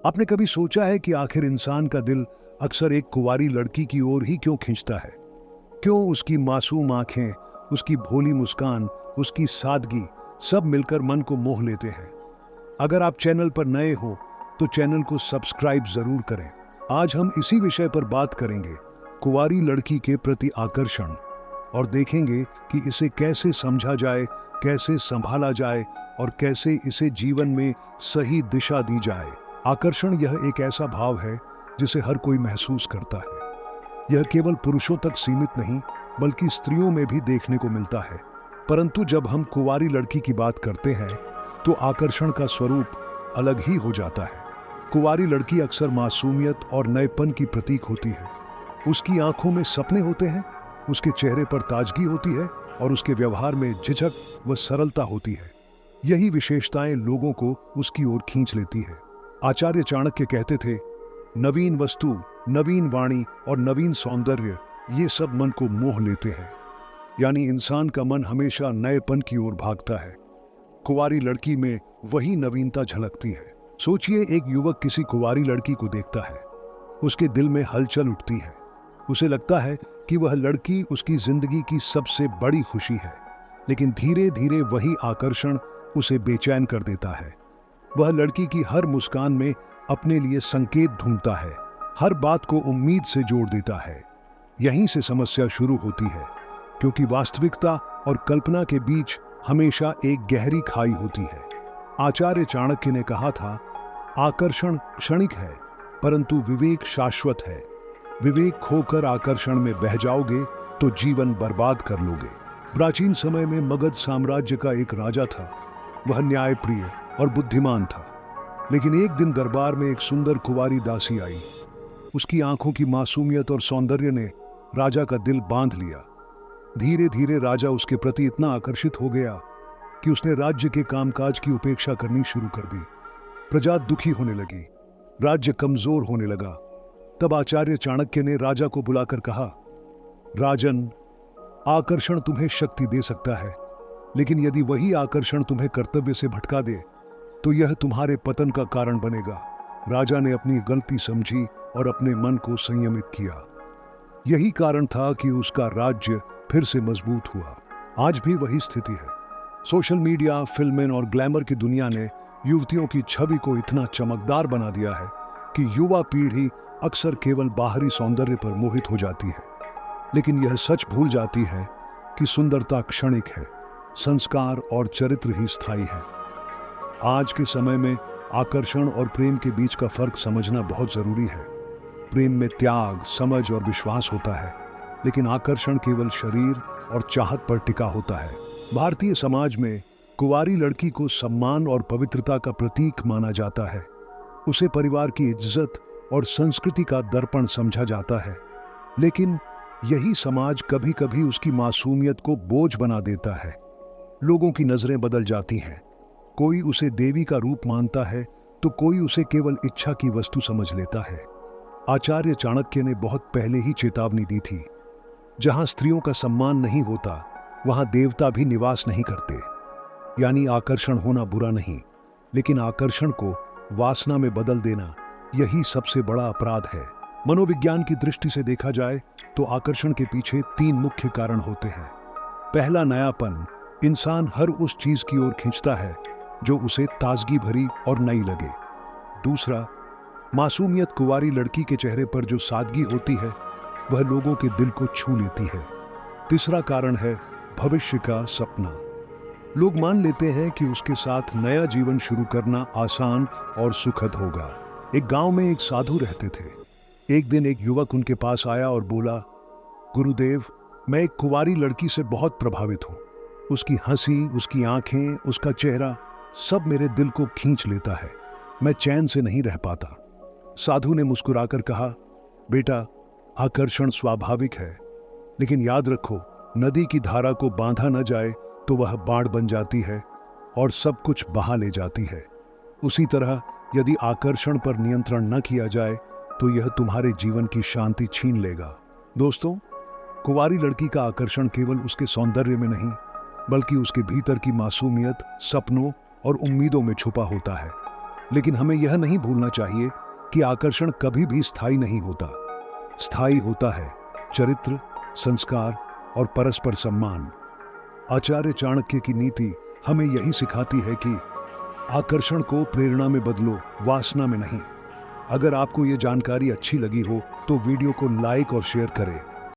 आपने कभी सोचा है कि आखिर इंसान का दिल अक्सर एक कुंवारी लड़की की ओर ही क्यों खींचता है? क्यों उसकी मासूम आंखें, उसकी भोली मुस्कान, उसकी सादगी सब मिलकर मन को मोह लेते हैं? अगर आप चैनल पर नए हो तो चैनल को सब्सक्राइब जरूर करें। आज हम इसी विषय पर बात करेंगे, कुंवारी लड़की के प्रति आकर्षण, और देखेंगे कि इसे कैसे समझा जाए, कैसे संभाला जाए और कैसे इसे जीवन में सही दिशा दी जाए। आकर्षण यह एक ऐसा भाव है जिसे हर कोई महसूस करता है। यह केवल पुरुषों तक सीमित नहीं बल्कि स्त्रियों में भी देखने को मिलता है। परंतु जब हम कुंवारी लड़की की बात करते हैं तो आकर्षण का स्वरूप अलग ही हो जाता है। कुंवारी लड़की अक्सर मासूमियत और नएपन की प्रतीक होती है। उसकी आंखों में सपने होते हैं, उसके चेहरे पर ताजगी होती है और उसके व्यवहार में झिझक व सरलता होती है। यही विशेषताएं लोगों को उसकी ओर खींच लेती है। आचार्य चाणक्य कहते थे, नवीन वस्तु, नवीन वाणी और नवीन सौंदर्य ये सब मन को मोह लेते हैं। यानी इंसान का मन हमेशा नएपन की ओर भागता है। कुंवारी लड़की में वही नवीनता झलकती है। सोचिए, एक युवक किसी कुंवारी लड़की को देखता है, उसके दिल में हलचल उठती है। उसे लगता है कि वह लड़की उसकी जिंदगी की सबसे बड़ी खुशी है। लेकिन धीरे धीरे वही आकर्षण उसे बेचैन कर देता है। वह लड़की की हर मुस्कान में अपने लिए संकेत ढूंढता है, हर बात को उम्मीद से जोड़ देता है। यहीं से समस्या शुरू होती है, क्योंकि वास्तविकता और कल्पना के बीच हमेशा एक गहरी खाई होती है। आचार्य चाणक्य ने कहा था, आकर्षण क्षणिक है परंतु विवेक शाश्वत है। विवेक खोकर आकर्षण में बह जाओगे तो जीवन बर्बाद कर लोगे। प्राचीन समय में मगध साम्राज्य का एक राजा था। वह न्यायप्रिय और बुद्धिमान था। लेकिन एक दिन दरबार में एक सुंदर कुंवारी दासी आई। उसकी आंखों की मासूमियत और सौंदर्य ने राजा का दिल बांध लिया। धीरे धीरे राजा उसके प्रति इतना आकर्षित हो गया कि उसने राज्य के कामकाज की उपेक्षा करनी शुरू कर दी। प्रजा दुखी होने लगी, राज्य कमजोर होने लगा। तब आचार्य चाणक्य ने राजा को बुलाकर कहा, राजन, आकर्षण तुम्हें शक्ति दे सकता है, लेकिन यदि वही आकर्षण तुम्हें कर्तव्य से भटका दे तो यह तुम्हारे पतन का कारण बनेगा। राजा ने अपनी गलती समझी और अपने मन को संयमित किया। यही कारण था कि उसका राज्य फिर से मजबूत हुआ। आज भी वही स्थिति है। सोशल मीडिया, फिल्में और ग्लैमर की दुनिया ने युवतियों की छवि को इतना चमकदार बना दिया है कि युवा पीढ़ी अक्सर केवल बाहरी सौंदर्य पर मोहित हो जाती है। लेकिन यह सच भूल जाती है कि सुंदरता क्षणिक है, संस्कार और चरित्र ही स्थायी है। आज के समय में आकर्षण और प्रेम के बीच का फर्क समझना बहुत जरूरी है। प्रेम में त्याग, समझ और विश्वास होता है, लेकिन आकर्षण केवल शरीर और चाहत पर टिका होता है। भारतीय समाज में कुंवारी लड़की को सम्मान और पवित्रता का प्रतीक माना जाता है। उसे परिवार की इज्जत और संस्कृति का दर्पण समझा जाता है। लेकिन यही समाज कभी कभी उसकी मासूमियत को बोझ बना देता है। लोगों की नजरें बदल जाती हैं। कोई उसे देवी का रूप मानता है तो कोई उसे केवल इच्छा की वस्तु समझ लेता है। आचार्य चाणक्य ने बहुत पहले ही चेतावनी दी थी, जहां स्त्रियों का सम्मान नहीं होता वहां देवता भी निवास नहीं करते। यानी आकर्षण होना बुरा नहीं, लेकिन आकर्षण को वासना में बदल देना यही सबसे बड़ा अपराध है। मनोविज्ञान की दृष्टि से देखा जाए तो आकर्षण के पीछे 3 मुख्य कारण होते हैं। पहला, नयापन। इंसान हर उस चीज की ओर खींचता है जो उसे ताजगी भरी और नई लगे। दूसरा, मासूमियत। कुंवारी लड़की के चेहरे पर जो सादगी होती है वह लोगों के दिल को छू लेती है। तीसरा कारण है भविष्य का सपना। लोग मान लेते हैं कि उसके साथ नया जीवन शुरू करना आसान और सुखद होगा। एक गांव में एक साधु रहते थे। एक दिन एक युवक उनके पास आया और बोला, गुरुदेव, मैं एक कुंवारी लड़की से बहुत प्रभावित हूं। उसकी हंसी, उसकी आंखें, उसका चेहरा सब मेरे दिल को खींच लेता है। मैं चैन से नहीं रह पाता। साधु ने मुस्कुराकर कहा, बेटा, आकर्षण स्वाभाविक है, लेकिन याद रखो, नदी की धारा को बांधा न जाए तो वह बाढ़ बन जाती है और सब कुछ बहा ले जाती है। उसी तरह यदि आकर्षण पर नियंत्रण न किया जाए तो यह तुम्हारे जीवन की शांति छीन लेगा। दोस्तों, कुंवारी लड़की का आकर्षण केवल उसके सौंदर्य में नहीं बल्कि उसके भीतर की मासूमियत, सपनों और उम्मीदों में छुपा होता है। लेकिन हमें यह नहीं भूलना चाहिए कि आकर्षण कभी भी स्थायी नहीं होता। स्थायी होता है चरित्र, संस्कार और परस्पर सम्मान। आचार्य चाणक्य की नीति हमें यही सिखाती है कि आकर्षण को प्रेरणा में बदलो, वासना में नहीं। अगर आपको ये जानकारी अच्छी लगी हो तो वीडियो को लाइक और शेयर करें